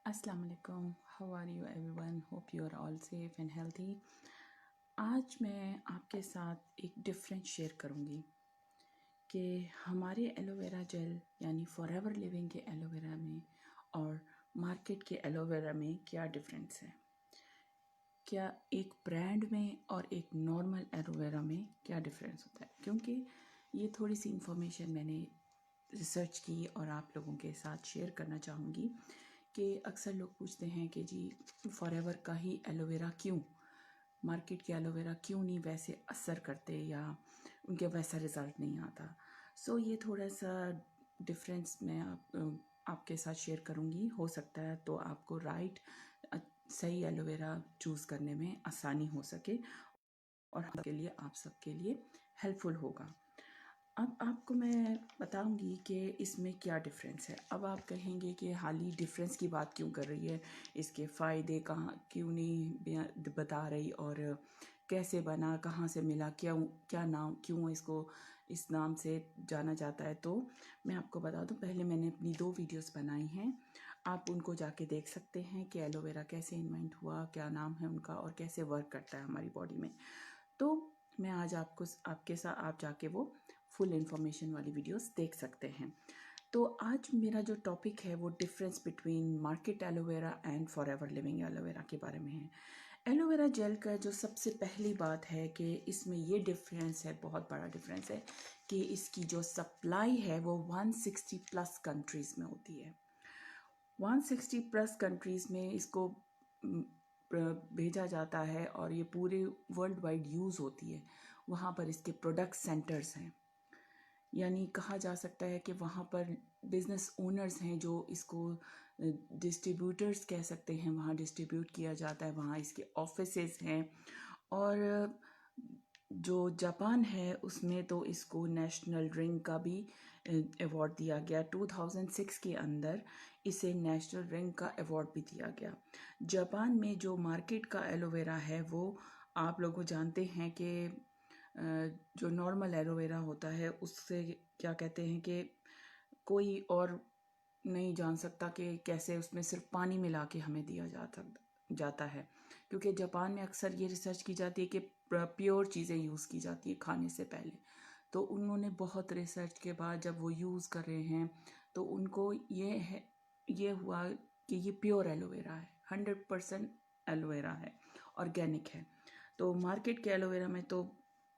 अस्सलाम वालेकुम, how are you everyone, hope you are all safe and healthy. आज मैं आपके साथ एक डिफरेंस शेयर करूंगी कि हमारे एलोवेरा जेल यानी फॉरएवर लिविंग के एलोवेरा में और मार्केट के एलोवेरा में क्या डिफरेंस है। क्या एक ब्रांड में और एक नॉर्मल एलोवेरा में क्या डिफरेंस होता है, क्योंकि ये थोड़ी सी इंफॉर्मेशन मैंने रिसर्च की और आप लोगों के साथ शेयर करना चाहूँगी कि अक्सर लोग पूछते हैं कि जी फॉरएवर का ही एलोवेरा क्यों, मार्केट के एलोवेरा क्यों नहीं वैसे असर करते या उनके वैसा रिज़ल्ट नहीं आता। सो ये थोड़ा सा डिफरेंस मैं आपके साथ शेयर करूँगी। हो सकता है तो आपको सही एलोवेरा चूज़ करने में आसानी हो सके और के लिए आप सबके लिए हेल्पफुल होगा। अब आपको मैं बताऊंगी कि इसमें क्या डिफरेंस है। अब आप कहेंगे कि हाल ही डिफरेंस की बात क्यों कर रही है, इसके फ़ायदे कहाँ क्यों नहीं बता रही, और कैसे बना, कहाँ से मिला, क्यों, क्या नाम, क्यों इसको इस नाम से जाना जाता है। तो मैं आपको बता दूं, पहले मैंने अपनी 2 वीडियोस बनाई हैं, आप उनको जाके देख सकते हैं कि एलोवेरा कैसे इन्वेंट हुआ, क्या नाम है उनका और कैसे वर्क करता है हमारी बॉडी में। तो मैं आज आपके साथ आप जाके वो फुल इन्फॉर्मेशन वाली वीडियोस देख सकते हैं। तो आज मेरा जो टॉपिक है वो difference between market aloe vera and forever living aloe vera के बारे में है। एलोवेरा जेल का जो सबसे पहली बात है कि इसमें ये डिफरेंस है, बहुत बड़ा डिफरेंस है कि इसकी जो सप्लाई है वो 160 प्लस कंट्रीज़ में होती है। 160 प्लस कंट्रीज़ में इसको भेजा जाता है और ये पूरे वर्ल्ड वाइड यूज़ होती है। वहाँ पर इसके प्रोडक्ट सेंटर्स हैं, यानी कहा जा सकता है कि वहाँ पर बिज़नेस ओनर्स हैं जो इसको डिस्ट्रीब्यूटर्स कह सकते हैं, वहाँ डिस्ट्रीब्यूट किया जाता है, वहाँ इसके ऑफिसेज हैं। और जो जापान है उसमें तो इसको नेशनल ड्रिंक का भी अवार्ड दिया गया। 2006 के अंदर इसे नेशनल ड्रिंक का अवार्ड भी दिया गया। जापान में जो मार्केट का एलोवेरा है वो आप लोग जानते हैं कि जो नॉर्मल एलोवेरा होता है उससे क्या कहते हैं कि कोई और नहीं जान सकता कि कैसे उसमें सिर्फ पानी मिला के हमें दिया जाता है, क्योंकि जापान में अक्सर ये रिसर्च की जाती है कि प्योर चीज़ें यूज़ की जाती है खाने से पहले। तो उन्होंने बहुत रिसर्च के बाद जब वो यूज़ कर रहे हैं तो उनको ये हुआ कि ये प्योर एलोवेरा है, 100% एलोवेरा है, ऑर्गेनिक है। तो मार्केट के एलोवेरा में तो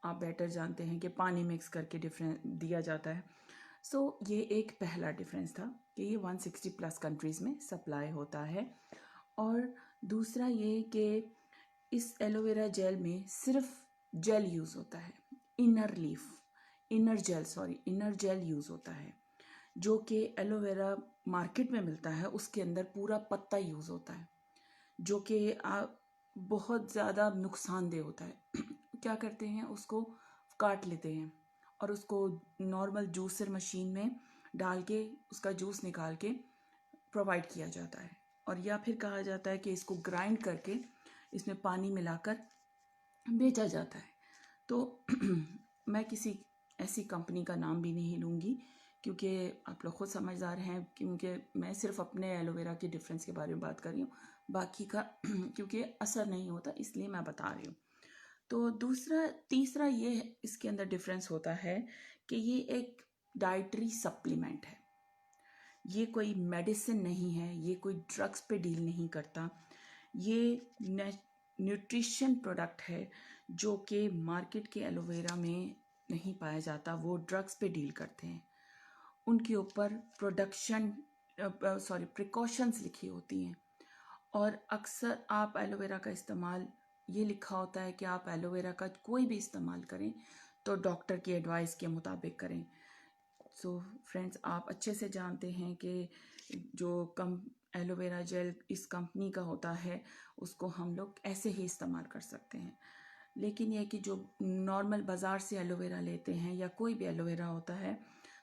आप बेटर जानते हैं कि पानी मिक्स करके डिफरेंस दिया जाता है। सो ये एक पहला डिफरेंस था कि ये 160 प्लस कंट्रीज़ में सप्लाई होता है। और दूसरा ये कि इस एलोवेरा जेल में सिर्फ जेल यूज़ होता है, इनर जेल यूज़ होता है। जो कि एलोवेरा मार्केट में मिलता है उसके अंदर पूरा पत्ता यूज़ होता है, जो कि बहुत ज़्यादा नुकसानदेह होता है। क्या करते हैं, उसको काट लेते हैं और उसको नॉर्मल जूसर मशीन में डाल के उसका जूस निकाल के प्रोवाइड किया जाता है, और या फिर कहा जाता है कि इसको ग्राइंड करके इसमें पानी मिलाकर बेचा जाता है। तो मैं किसी ऐसी कंपनी का नाम भी नहीं लूँगी क्योंकि आप लोग खुद समझदार हैं, क्योंकि मैं सिर्फ अपने एलोवेरा के डिफरेंस के बारे में बात कर रही हूँ, बाकी का क्योंकि असर नहीं होता इसलिए मैं बता रही हूँ। तो तीसरा ये इसके अंदर डिफरेंस होता है कि ये एक डाइटरी सप्लीमेंट है, ये कोई मेडिसिन नहीं है, ये कोई ड्रग्स पे डील नहीं करता। ये न्यूट्रिशन प्रोडक्ट है जो कि मार्केट के एलोवेरा में नहीं पाया जाता, वो ड्रग्स पे डील करते हैं। उनके ऊपर प्रिकॉशंस लिखी होती हैं, और अक्सर आप एलोवेरा का इस्तेमाल, ये लिखा होता है कि आप एलोवेरा का कोई भी इस्तेमाल करें तो डॉक्टर की एडवाइस के मुताबिक करें। सो फ्रेंड्स, आप अच्छे से जानते हैं कि जो एलोवेरा जेल इस कंपनी का होता है उसको हम लोग ऐसे ही इस्तेमाल कर सकते हैं। लेकिन यह कि जो नॉर्मल बाज़ार से एलोवेरा लेते हैं या कोई भी एलोवेरा होता है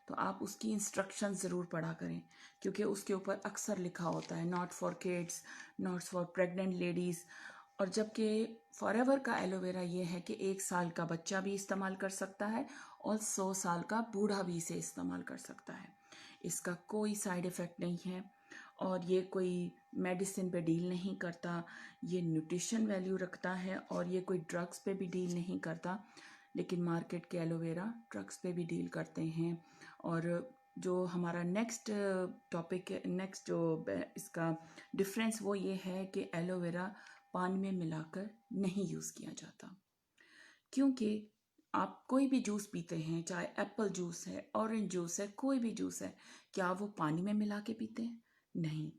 तो आप उसकी इंस्ट्रक्शन ज़रूर पढ़ा करें, क्योंकि उसके ऊपर अक्सर लिखा होता है not for kids, not for pregnant ladies. और जबकि फॉरएवर का एलोवेरा ये है कि 1 साल का बच्चा भी इस्तेमाल कर सकता है और 100 साल का बूढ़ा भी इसे इस्तेमाल कर सकता है। इसका कोई साइड इफ़ेक्ट नहीं है। और ये कोई मेडिसिन पे डील नहीं करता, ये न्यूट्रिशन वैल्यू रखता है, और ये कोई ड्रग्स पे भी डील नहीं करता। लेकिन मार्केट के एलोवेरा ड्रग्स पे भी डील करते हैं। और जो हमारा नेक्स्ट टॉपिक है, नेक्स्ट जो इसका डिफरेंस वो ये है कि एलोवेरा पानी में मिलाकर नहीं यूज़ किया जाता। क्योंकि आप कोई भी जूस पीते हैं, चाहे एप्पल जूस है, ऑरेंज जूस है, कोई भी जूस है, क्या वो पानी में मिला के पीते हैं? नहीं।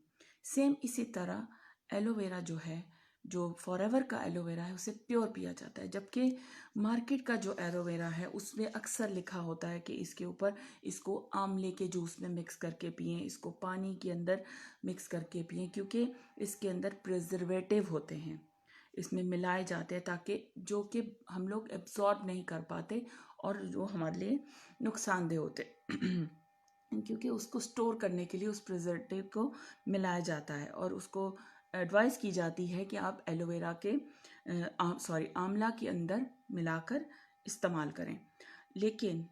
सेम इसी तरह एलोवेरा जो है, जो फॉरएवर का एलोवेरा है, उसे प्योर पिया जाता है। जबकि मार्केट का जो एलोवेरा है उसमें अक्सर लिखा होता है कि इसके ऊपर इसको आंवले के जूस में मिक्स करके पिएं, इसको पानी के अंदर मिक्स करके पिएं, क्योंकि इसके अंदर प्रिजर्वेटिव होते हैं, इसमें मिलाए जाते हैं, ताकि जो कि हम लोग एब्जॉर्ब नहीं कर पाते और जो हमारे लिए नुकसानदेह होते क्योंकि उसको स्टोर करने के लिए उस प्रिजर्वेटिव को मिलाया जाता है। और उसको एडवाइस की जाती है कि आप एलोवेरा के आंवला के अंदर मिलाकर इस्तेमाल करें। लेकिन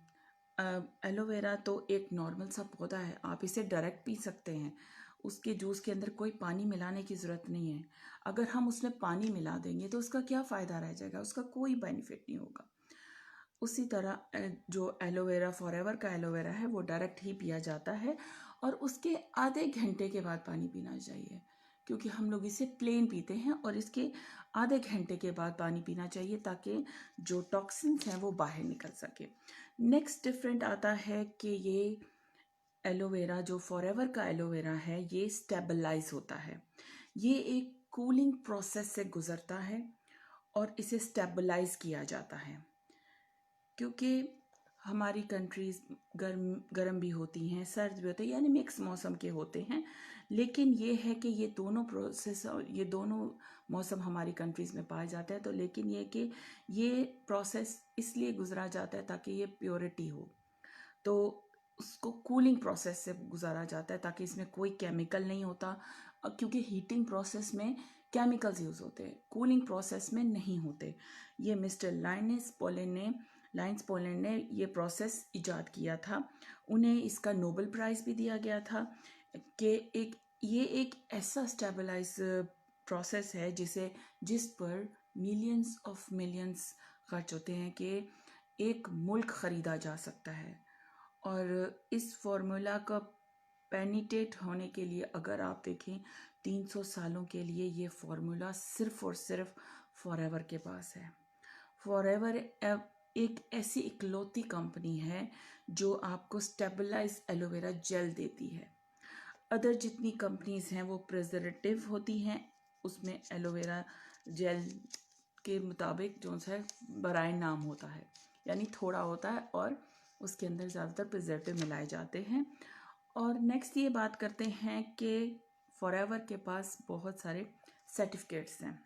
एलोवेरा तो एक नॉर्मल सा पौधा है, आप इसे डायरेक्ट पी सकते हैं। उसके जूस के अंदर कोई पानी मिलाने की ज़रूरत नहीं है। अगर हम उसमें पानी मिला देंगे तो उसका क्या फ़ायदा रह जाएगा, उसका कोई बेनिफिट नहीं होगा। उसी तरह जो एलोवेरा फॉरएवर का एलोवेरा है वो डायरेक्ट ही पिया जाता है, और उसके आधे घंटे के बाद पानी पीना चाहिए, क्योंकि हम लोग इसे प्लेन पीते हैं, और इसके आधे घंटे के बाद पानी पीना चाहिए ताकि जो टॉक्सिन्स हैं वो बाहर निकल सके। नेक्स्ट डिफरेंट आता है कि ये एलोवेरा जो फॉरएवर का एलोवेरा है ये स्टेबलाइज होता है। ये एक कूलिंग प्रोसेस से गुजरता है और इसे स्टेबलाइज किया जाता है, क्योंकि हमारी कंट्रीज़ गर्म भी होती हैं, सर्द भी होते हैं, यानी मिक्स मौसम के होते हैं। लेकिन ये है कि ये दोनों प्रोसेस और ये दोनों मौसम हमारी कंट्रीज़ में पाए जाते हैं। तो लेकिन ये कि ये प्रोसेस इसलिए गुजरा जाता है ताकि ये प्योरिटी हो, तो उसको कूलिंग प्रोसेस से गुजारा जाता है ताकि इसमें कोई केमिकल नहीं होता। क्योंकि हीटिंग प्रोसेस में केमिकल्स यूज़ होते हैं, कूलिंग प्रोसेस में नहीं होते। ये मिस्टर लाइन्स पोलैंड ने ये प्रोसेस इजाद किया था। उन्हें इसका नोबेल प्राइज़ भी दिया गया था कि ये एक ऐसा स्टेबलाइज प्रोसेस है जिस पर मिलियंस खर्च होते हैं कि एक मुल्क ख़रीदा जा सकता है। और इस फॉर्मूला का पेनिटेट होने के लिए अगर आप देखें 300 सालों के लिए ये फॉर्मूला सिर्फ और सिर्फ फॉरएवर के पास है। फॉरएवर एक ऐसी इकलौती कंपनी है जो आपको स्टेबलाइज एलोवेरा जेल देती है। अदर जितनी कंपनीज हैं वो प्रिजर्वेटिव होती हैं, उसमें एलोवेरा जेल के मुताबिक जो है बराए नाम होता है, यानी थोड़ा होता है और उसके अंदर ज़्यादातर प्रिजर्वेटिव मिलाए जाते हैं। और नेक्स्ट ये बात करते हैं कि फॉरएवर के पास बहुत सारे सर्टिफिकेट्स हैं।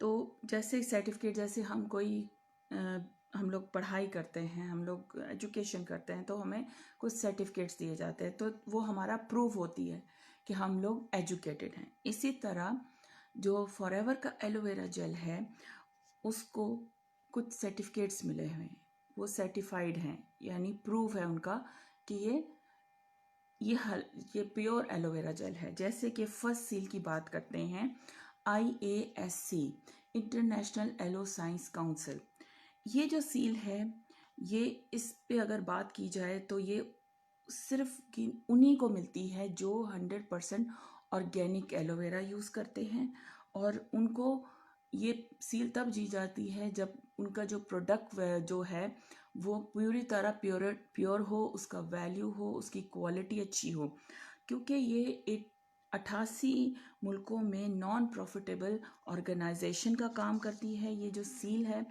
तो जैसे सर्टिफिकेट, जैसे हम लोग पढ़ाई करते हैं, हम लोग एजुकेशन करते हैं, तो हमें कुछ सर्टिफिकेट्स दिए जाते हैं, तो वो हमारा प्रूफ होती है कि हम लोग एजुकेटेड हैं। इसी तरह जो फॉरएवर का एलोवेरा जेल है उसको कुछ सर्टिफिकेट्स मिले हुए हैं, वो सर्टिफाइड हैं, यानी प्रूफ है उनका कि ये प्योर एलोवेरा जेल है। जैसे कि फर्स्ट सील की बात करते हैं, IASC international aloe science council, ये जो सील है ये इस पे अगर बात की जाए तो ये सिर्फ उन्हीं को मिलती है जो 100% ऑर्गेनिक एलोवेरा यूज़ करते हैं, और उनको ये सील तब दी जाती है जब उनका जो प्रोडक्ट जो है वो पूरी तरह प्योर हो, उसका वैल्यू हो, उसकी क्वालिटी अच्छी हो। क्योंकि ये 88 मुल्कों में नॉन प्रॉफिटेबल ऑर्गेनाइजेशन का काम करती है ये जो सील है,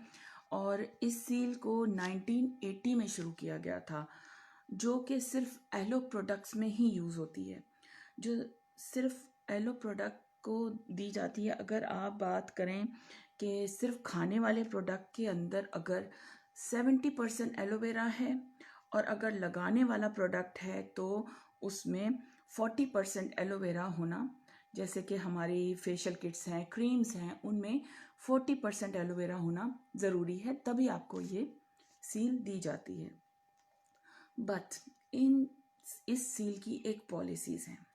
और इस सील को 1980 में शुरू किया गया था, जो कि सिर्फ एलो प्रोडक्ट्स में ही यूज़ होती है, जो सिर्फ एलो प्रोडक्ट को दी जाती है। अगर आप बात करें कि सिर्फ खाने वाले प्रोडक्ट के अंदर अगर 70% एलोवेरा है, और अगर लगाने वाला प्रोडक्ट है तो उसमें 40% एलोवेरा होना, जैसे कि हमारी फेशियल किट्स हैं, क्रीम्स हैं, उनमें 40% एलोवेरा होना ज़रूरी है, तभी आपको ये सील दी जाती है। बट इस सील की एक पॉलिसीज़ हैं।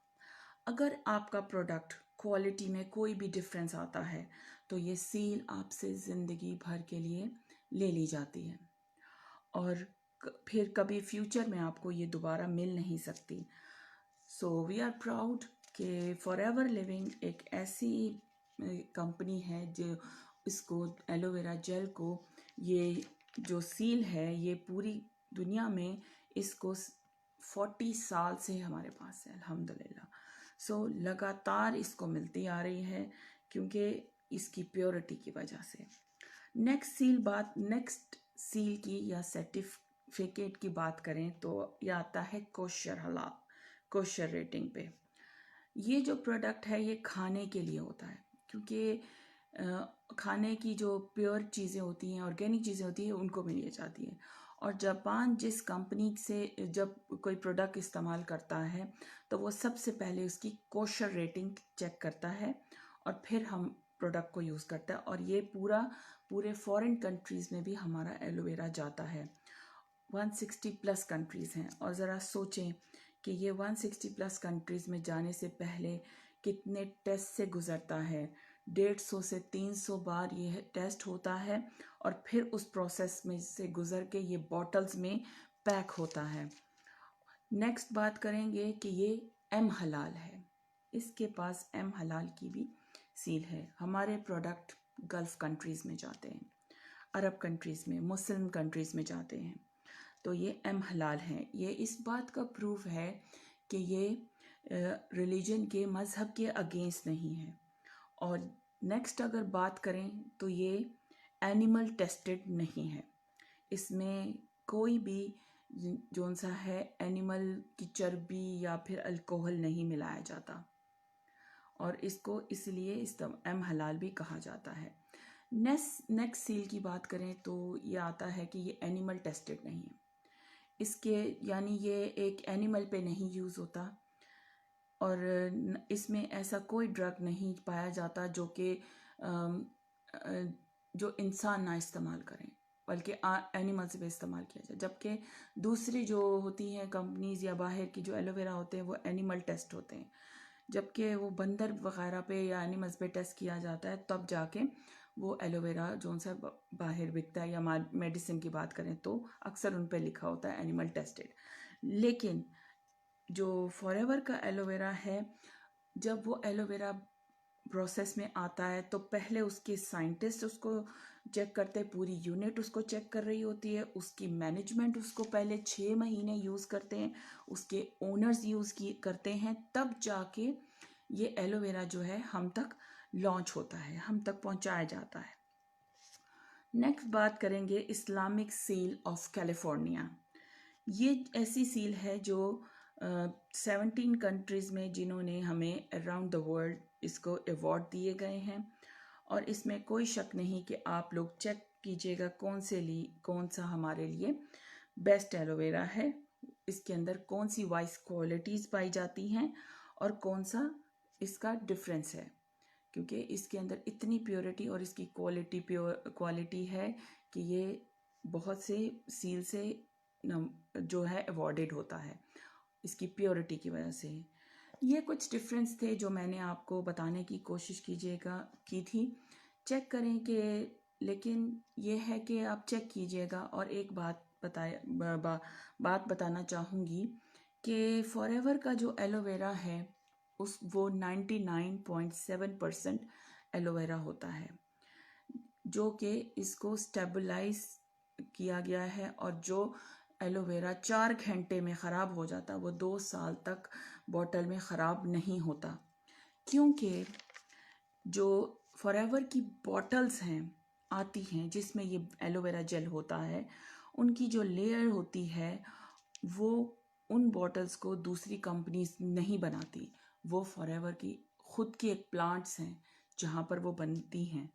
अगर आपका प्रोडक्ट क्वालिटी में कोई भी डिफरेंस आता है तो ये सील आपसे ज़िंदगी भर के लिए ले ली जाती है और फिर कभी फ्यूचर में आपको ये दोबारा मिल नहीं सकती। सो वी आर प्राउड कि फॉरएवर लिविंग एक ऐसी कंपनी है जो इसको एलोवेरा जेल को ये जो सील है ये पूरी दुनिया में इसको 40 साल से हमारे पास है अल्हम्दुलिल्लाह। सो लगातार इसको मिलती आ रही है क्योंकि इसकी प्योरिटी की वजह से। नेक्स्ट सील की या सर्टिफिकेट की बात करें तो ये आता है कोशर हलाल, कोशर रेटिंग पे। ये जो प्रोडक्ट है ये खाने के लिए होता है क्योंकि खाने की जो प्योर चीज़ें होती हैं, ऑर्गेनिक चीज़ें होती हैं, उनको मिली जाती है। और जापान जिस कंपनी से जब कोई प्रोडक्ट इस्तेमाल करता है तो वो सबसे पहले उसकी कोशर रेटिंग चेक करता है और फिर हम प्रोडक्ट को यूज़ करता है। और ये पूरे फॉरेन कंट्रीज़ में भी हमारा एलोवेरा जाता है। 160 प्लस कंट्रीज़ हैं और ज़रा सोचें कि ये 160 प्लस कंट्रीज़ में जाने से पहले कितने टेस्ट से गुज़रता है। 150 से 300 बार ये टेस्ट होता है और फिर उस प्रोसेस में से गुज़र के ये बॉटल्स में पैक होता है। नेक्स्ट बात करेंगे कि ये एम हलाल है, इसके पास एम हलाल की भी सील है। हमारे प्रोडक्ट गल्फ़ कंट्रीज़ में जाते हैं, अरब कंट्रीज़ में, मुस्लिम कंट्रीज़ में जाते हैं, तो ये एम हलाल हैं। ये इस बात का प्रूफ है कि ये रिलीजन के मज़हब के अगेंस्ट नहीं है। और नेक्स्ट अगर बात करें तो ये एनिमल टेस्टेड नहीं है, इसमें कोई भी जोन सा है एनिमल की चर्बी या फिर अल्कोहल नहीं मिलाया जाता और इसको इसलिए एम हलाल भी कहा जाता है। नेक्स्ट सील की बात करें तो ये आता है कि ये एनिमल टेस्टेड नहीं है, इसके यानी ये एक एनिमल पे नहीं यूज़ होता और इसमें ऐसा कोई ड्रग नहीं पाया जाता जो कि जो इंसान ना इस्तेमाल करें बल्कि एनिमल्स पे इस्तेमाल किया जाए। जबकि दूसरी जो होती हैं कंपनीज़ या बाहर की जो एलोवेरा होते हैं वो एनिमल टेस्ट होते हैं, जबकि वो बंदर वगैरह पे या एनिमल्स पे टेस्ट किया जाता है तब जाके वो एलोवेरा जो सा बाहर बिकता है। या मेडिसिन की बात करें तो अक्सर उन पे लिखा होता है एनिमल टेस्टेड। लेकिन जो फॉरएवर का एलोवेरा है, जब वो एलोवेरा प्रोसेस में आता है तो पहले उसके साइंटिस्ट उसको चेक करते हैं, पूरी यूनिट उसको चेक कर रही होती है, उसकी मैनेजमेंट उसको पहले 6 महीने यूज़ करते हैं, उसके ओनर्स करते हैं, तब जाके ये एलोवेरा जो है हम तक लॉन्च होता है, हम तक पहुंचाया जाता है। नेक्स्ट बात करेंगे इस्लामिक सील ऑफ कैलिफोर्निया। ये ऐसी सील है जो 17 कंट्रीज़ में जिन्होंने हमें अराउंड द वर्ल्ड इसको अवार्ड दिए गए हैं और इसमें कोई शक नहीं कि आप लोग चेक कीजिएगा कौन सा हमारे लिए बेस्ट एलोवेरा है, इसके अंदर कौन सी वाइस क्वालिटीज़ पाई जाती हैं और कौन सा इसका डिफरेंस है, क्योंकि इसके अंदर इतनी प्योरिटी और इसकी क्वालिटी है कि ये बहुत से सील से जो है अवॉर्डेड होता है इसकी प्योरिटी की वजह से। ये कुछ डिफरेंस थे जो मैंने आपको बताने की कोशिश की थी। चेक करें कि लेकिन ये है कि आप चेक कीजिएगा। और एक बात बताना चाहूँगी कि फॉरएवर का जो एलोवेरा है वो 99.7% एलोवेरा होता है जो कि इसको स्टेबलाइज किया गया है, और जो एलोवेरा 4 घंटे में ख़राब हो जाता वो 2 साल तक बॉटल में ख़राब नहीं होता, क्योंकि जो फॉरएवर की बॉटल्स आती हैं जिसमें ये एलोवेरा जेल होता है, उनकी जो लेयर होती है वो उन बॉटल्स को दूसरी कंपनीज नहीं बनाती। वो फॉरएवर की खुद की एक प्लांट्स हैं जहाँ पर वो बनती हैं,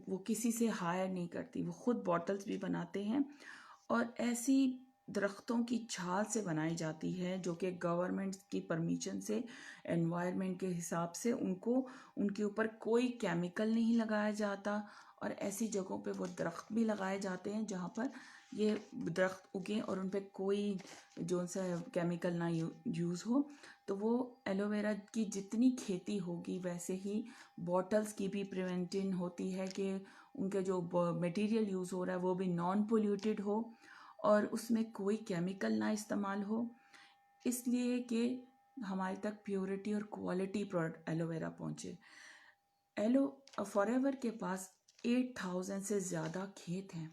वो किसी से हायर नहीं करती, वो खुद बॉटल्स भी बनाते हैं और ऐसी दरख्तों की छाल से बनाई जाती है जो कि गवर्नमेंट की परमिशन से, एनवायरनमेंट के हिसाब से उनके ऊपर कोई केमिकल नहीं लगाया जाता। और ऐसी जगहों पे वो दरख्त भी लगाए जाते हैं जहाँ पर ये दरख्त उगे और उन पे कोई जो सा केमिकल ना यूज़ हो, तो वो एलोवेरा की जितनी खेती होगी वैसे ही बॉटल्स की भी प्रिवेंटिन होती है कि उनके जो मटेरियल यूज़ हो रहा है वो भी नॉन पोल्यूटेड हो और उसमें कोई केमिकल ना इस्तेमाल हो, इसलिए कि हमारे तक प्योरिटी और क्वालिटी प्रोडक्ट एलोवेरा पहुँचे। फॉरएवर के पास 8,000 से ज़्यादा खेत हैं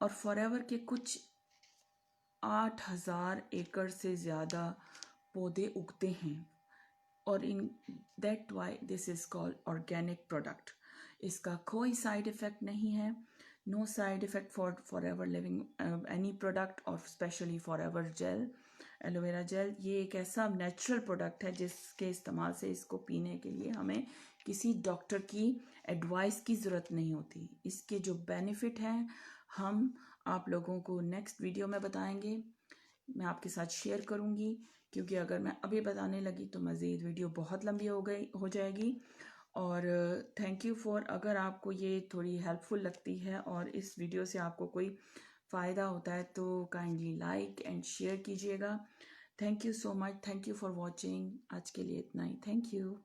और फॉरएवर के कुछ 8,000 एकड़ से ज़्यादा पौधे उगते हैं और in that why this is called organic product. इसका कोई साइड इफ़ेक्ट नहीं है, नो साइड इफ़ेक्ट फॉर एवर लिविंग एनी प्रोडक्ट और specially for Forever gel. Aloe vera gel ये एक ऐसा नेचुरल प्रोडक्ट है जिसके इस्तेमाल से इसको पीने के लिए हमें किसी डॉक्टर की एडवाइस की ज़रूरत नहीं होती। इसके जो बेनिफिट हैं हम आप लोगों को नेक्स्ट वीडियो में बताएंगे, मैं आपके साथ शेयर करूंगी, क्योंकि अगर मैं अभी बताने लगी तो मज़ीद वीडियो बहुत लंबी हो जाएगी। और थैंक यू फॉर, अगर आपको ये थोड़ी हेल्पफुल लगती है और इस वीडियो से आपको कोई फ़ायदा होता है तो काइंडली लाइक एंड शेयर कीजिएगा। Thank you so much, thank you for watching. आज के लिए इतना ही, थैंक यू।